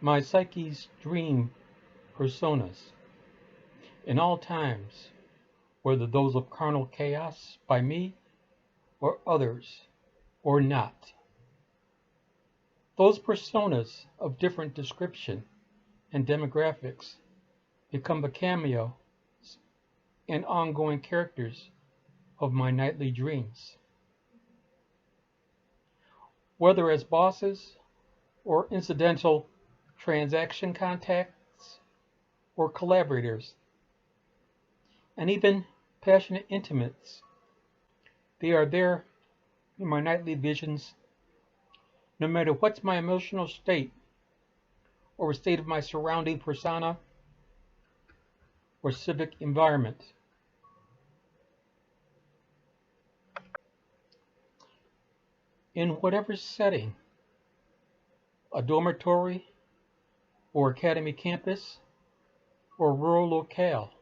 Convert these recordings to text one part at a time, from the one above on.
My psyche's dream personas in all times, whether those of carnal chaos by me or others or not. Those personas of different description and demographics become the cameos and ongoing characters of my nightly dreams, whether as bosses or incidental transaction contacts or collaborators, and even passionate intimates. They are there in my nightly visions, no matter what's my emotional state or the state of my surrounding persona or civic environment. In whatever setting, a dormitory or academy campus or rural locale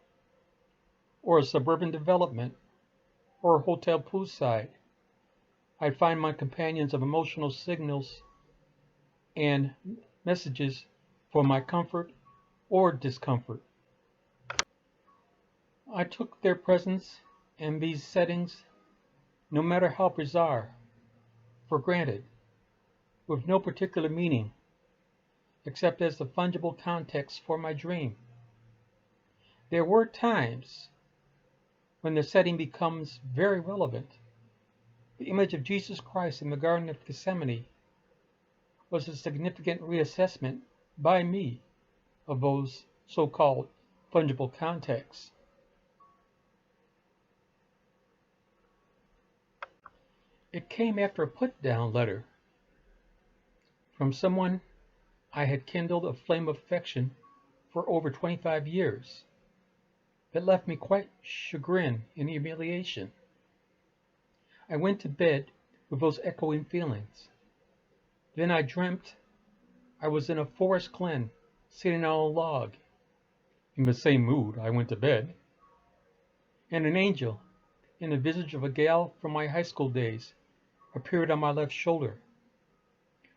or a suburban development or a hotel poolside, I find my companions of emotional signals and messages for my comfort or discomfort. I took their presence in these settings, no matter how bizarre, for granted, with no particular meaning, except as the fungible context for my dream. There were times when the setting becomes very relevant. The image of Jesus Christ in the Garden of Gethsemane was a significant reassessment by me of those so-called fungible contexts. It came after a put-down letter from someone I had kindled a flame of affection for over 25 years that left me quite chagrined and humiliation. I went to bed with those echoing feelings. Then I dreamt I was in a forest glen, sitting on a log. In the same mood, I went to bed. And an angel, in the visage of a gal from my high school days, appeared on my left shoulder.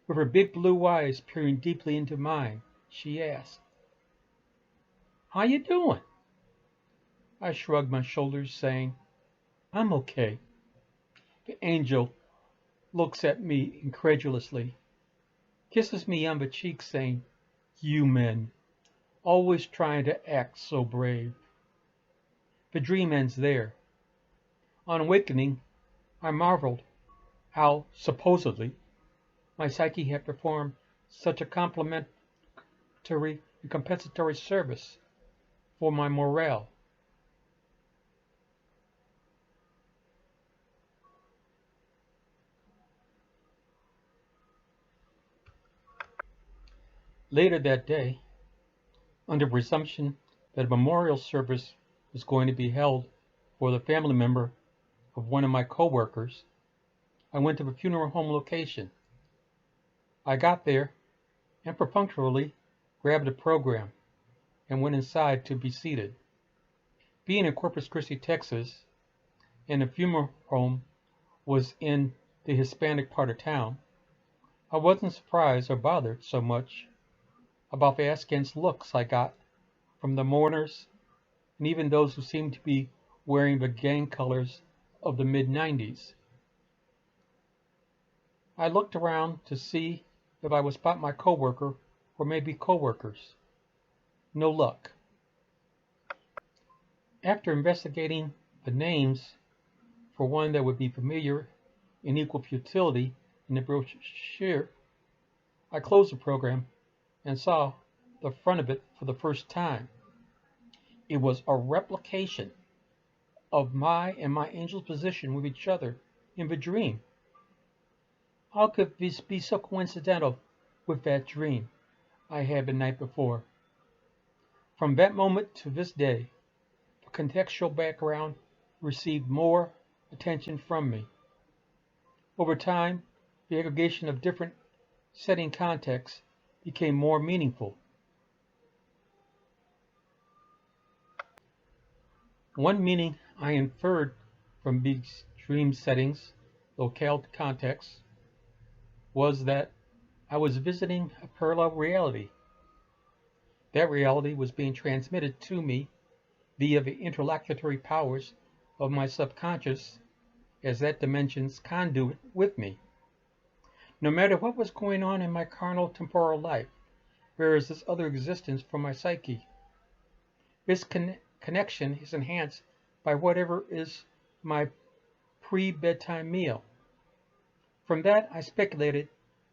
With her big blue eyes peering deeply into mine, she asked, "How you doing?" I shrugged my shoulders, saying, "I'm okay." The angel looks at me incredulously, kisses me on the cheek, saying, "You men, always trying to act so brave." The dream ends there. On awakening, I marveled how, supposedly, my psyche had performed such a complimentary and compensatory service for my morale. Later that day, under presumption that a memorial service was going to be held for the family member of one of my coworkers, I went to the funeral home location. I got there and perfunctorily grabbed a program and went inside to be seated. Being in Corpus Christi, Texas, and the funeral home was in the Hispanic part of town, I wasn't surprised or bothered so much about the askance looks I got from the mourners and even those who seemed to be wearing the gang colors of the mid-90s. I looked around to see if I would spot my coworker or maybe coworkers. No luck. After investigating the names for one that would be familiar in equal futility in the brochure, I closed the program and saw the front of it for the first time. It was a replication of my and my angel's position with each other in the dream. How could this be so coincidental with that dream I had the night before? From that moment to this day, the contextual background received more attention from me. Over time, the aggregation of different setting contexts became more meaningful. One meaning I inferred from these dream settings, locale contexts, was that I was visiting a parallel reality That reality was being transmitted to me via the interlocutory powers of my subconscious as that dimension's conduit with me. No matter what was going on in my carnal temporal life, there is this other existence for my psyche. This connection is enhanced by whatever is my pre-bedtime meal. From that, I speculated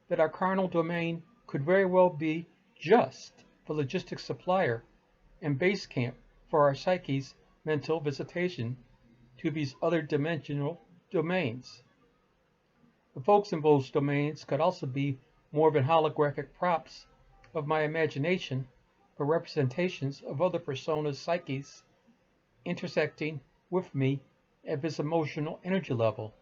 that our carnal domain could very well be just the logistics supplier and base camp for our psyche's mental visitation to these other dimensional domains. The folks in those domains could also be more than holographic props of my imagination or representations of other personas' psyches intersecting with me at this emotional energy level.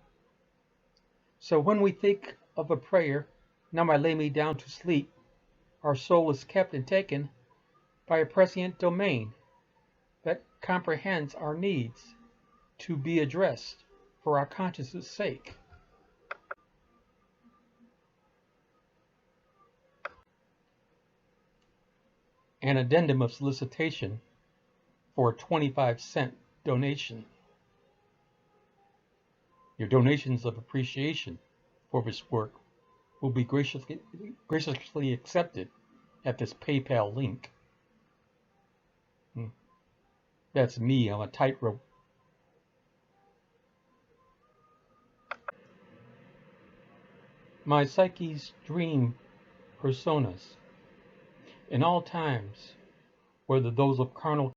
So when we think of a prayer, "Now I lay me down to sleep," our soul is kept and taken by a prescient domain that comprehends our needs to be addressed for our consciousness' sake. An addendum of solicitation for a 25-cent donation. Your donations of appreciation for this work will be graciously accepted at this PayPal link. That's me on a tightrope. My psyche's dream personas in all times, whether those of carnal